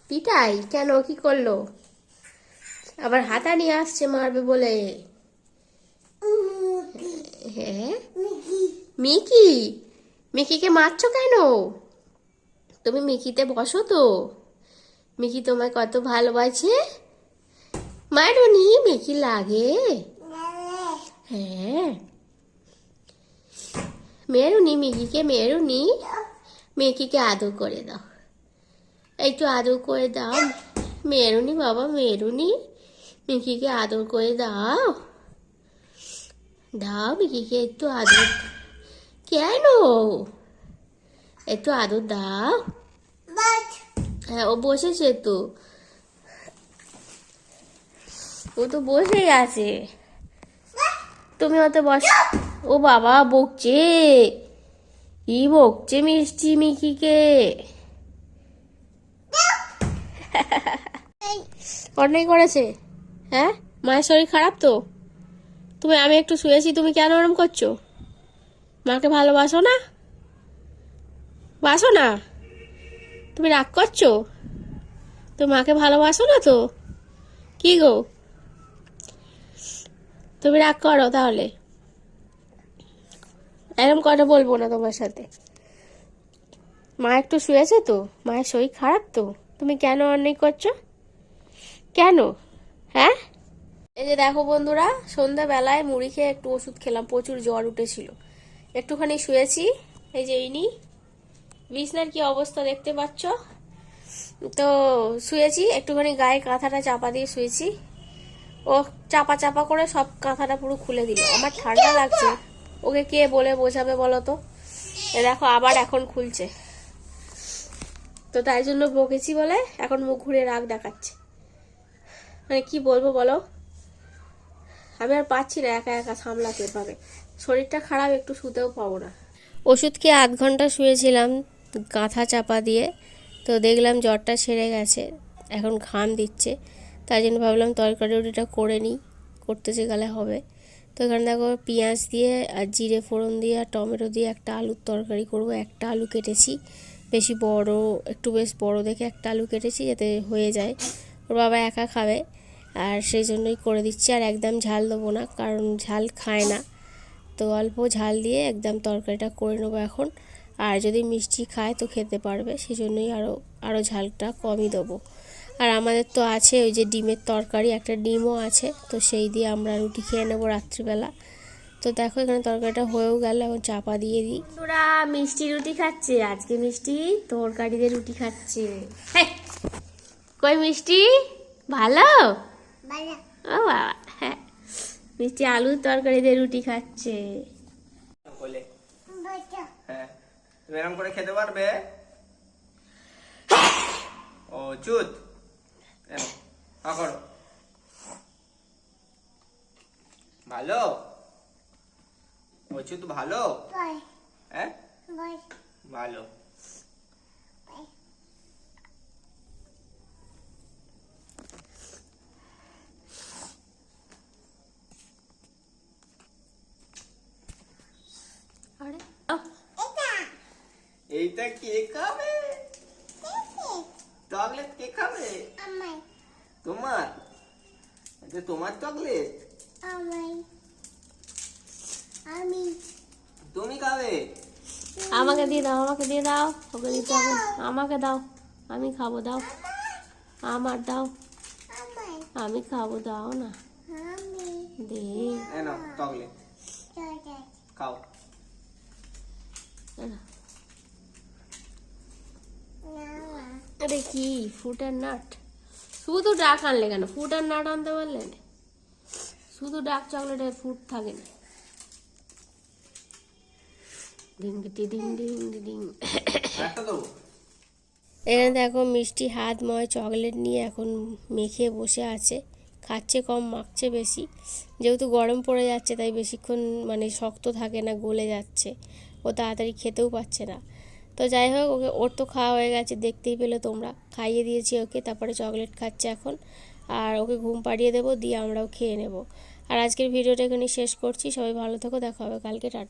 পিটাই কেন, কি করলো? আবার হাতা নিয়ে আসছে মারবে বলে। হ্যাঁ, মিকি, মিকিকে মারছো কেন? তুমি মিকিতে বসো তো, মিকি তোমায় কত ভালোবাসে। মারুনি, মিকি লাগে। হ্যাঁ, মেরুনি, মিকিকে মেরুনি। মিকিকে আদর করে দাও, একটু আদর করে দাও। মেরুনি বাবা, মেরুনি, মিকিকে আদর করে দাও। দাও মিকিকে একটু আদর। কেন? একটু আদর দাও। হ্যাঁ, ও বসেছে তো, ও তো বসেই আছে। তুমি অত বস। ও বাবা, বকছে, কি বকছে মিষ্টি মিকিকে। অন্যায় করেছে। হ্যাঁ, মায়ের শরীর খারাপ তো। আমি একটু শুয়েছি, তুমি কেন ওরম করছো? মাকে ভালোবাসো না? বাসো না? তুমি রাগ করছো? তুমি মাকে ভালোবাসো না তো? কি গো, তুমি রাগ করো তাহলে? এরম কথা বলবো না তোমার সাথে। মা একটু শুয়েছে তো, মায়ের শরীর খারাপ তো। তুমি কেন অন্যায় করছো? কেন? হ্যাঁ, এই যে দেখো বন্ধুরা, সন্ধ্যাবেলায় মুড়ি খেয়ে একটু ওষুধ খেলাম, প্রচুর জ্বর উঠেছিল। একটুখানি শুয়েছি। এই যে ইনি বিছনার কি অবস্থা দেখতে পাচ্ছ তো। শুয়েছি একটুখানি, গায়ে কাঁথাটা চাপা দিয়ে শুয়েছি। ও চাপা চাপা করে সব কাঁথাটা পুরো খুলে দিল। আমার ঠান্ডা লাগছে, ওকে কে বলে বোঝাবে বলো তো? দেখো আবার এখন খুলছে, তো তাই জন্য বকেছি বলে এখন মুখ ঘুরে রাগ দেখাচ্ছে। মানে কি বলবো বলো, আমি আর পাচ্ছি না একা একা সামলাতে পাবে। শরীরটা খারাপ, একটু শুতেও পাবো না। ওষুধ খেয়ে 8 ঘন্টা শুয়েছিলাম কাঁথা চাপা দিয়ে, তো দেখলাম জ্বরটা সেরে গেছে। এখন ঘাম দিচ্ছে, তাই জন্য ভাবলাম তরকারি রুটিটা করে নিই, করতে যে গেলে হবে। তো এখানে দেখো পেঁয়াজ দিয়ে আর জিরে ফোড়ন দিয়ে আর টমেটো দিয়ে একটা আলুর তরকারি করব। একটা আলু কেটেছি, বেশি বড়, একটু বেশ বড় দেখে একটা আলু কেটেছি যাতে হয়ে যায়। ওর বাবা একা খাবে, আর সেই জন্যই করে দিচ্ছি। আর একদম ঝাল দেবো না, কারণ ঝাল খায় না, তো অল্প ঝাল দিয়ে একদম তরকারিটা করে নেবো এখন। আর যদি মিষ্টি খায় তো খেতে পারবে, সেই জন্যই আরও ঝালটা কমই দেবো। আর আমাদের তো আছে ওই যে ডিমের তরকারি, একটা ডিমও আছে, তো সেই দিয়ে আমরা রুটি খেয়ে নেবো রাত্রিবেলা। তো দেখো এখানে তরকারিটা হয়েও গেল, এখন চাপা দিয়ে দিই। তোরা মিষ্টি রুটি খাচ্ছে আজকে, মিষ্টি তরকারি দিয়ে রুটি খাচ্ছে। কই মিষ্টি, ভালো? ও বাবা, হ্যাঁ, মিষ্টি আলুর তরকারি দিয়ে রুটি খাচ্ছে। হ্যাঁ, তুমি এরকম করে খেতে পারবে? ও চুত, করো ভালো। ও চুত ভালো। হ্যাঁ, ভালো। এইটা কে খাবে? চকলেট কে খাবে? তোমার, এটা তোমার চকলেট, তুমি খাবে? আমাকে দিয়ে দাও, আমাকে দিয়ে দাও, ওকে দিতে হবে। আমাকে দাও, আমি খাবো, দাও আমার, দাও আমি খাবো, দাও না, দে। নাও চকলেট খাও। আরে কি ফ্রুট আর নাট? শুধু ডাক আনলে কেন? ফ্রুট আর নাট আনতে পারলে না? শুধু ডার্ক চকলেটের ফ্রুট থাকে না। Ding ding ding ding ding. এখানে দেখো মিষ্টি হাত ময় চকলেট নিয়ে এখন মেখে বসে আছে, খাচ্ছে কম মাখছে বেশি। যেহেতু গরম পড়ে যাচ্ছে তাই বেশিক্ষণ মানে শক্ত থাকে না, গলে যাচ্ছে, ও তাড়াতাড়ি খেতেও পাচ্ছে না। তো যাই হোক, ওর তো খাওয়া হয়ে গেছে, দেখতেই পেলে তোমরা, খাইয়ে দিয়েছি ওকে, তারপরে চকলেট খাচ্ছে এখন। আর ওকে ঘুম পাড়িয়ে দেবো, দিয়ে আমরাও খেয়ে নেব। আর আজকের ভিডিওটা এখানে শেষ করছি। সবাই ভালো থেকো, দেখা হবে কালকে, টাটা।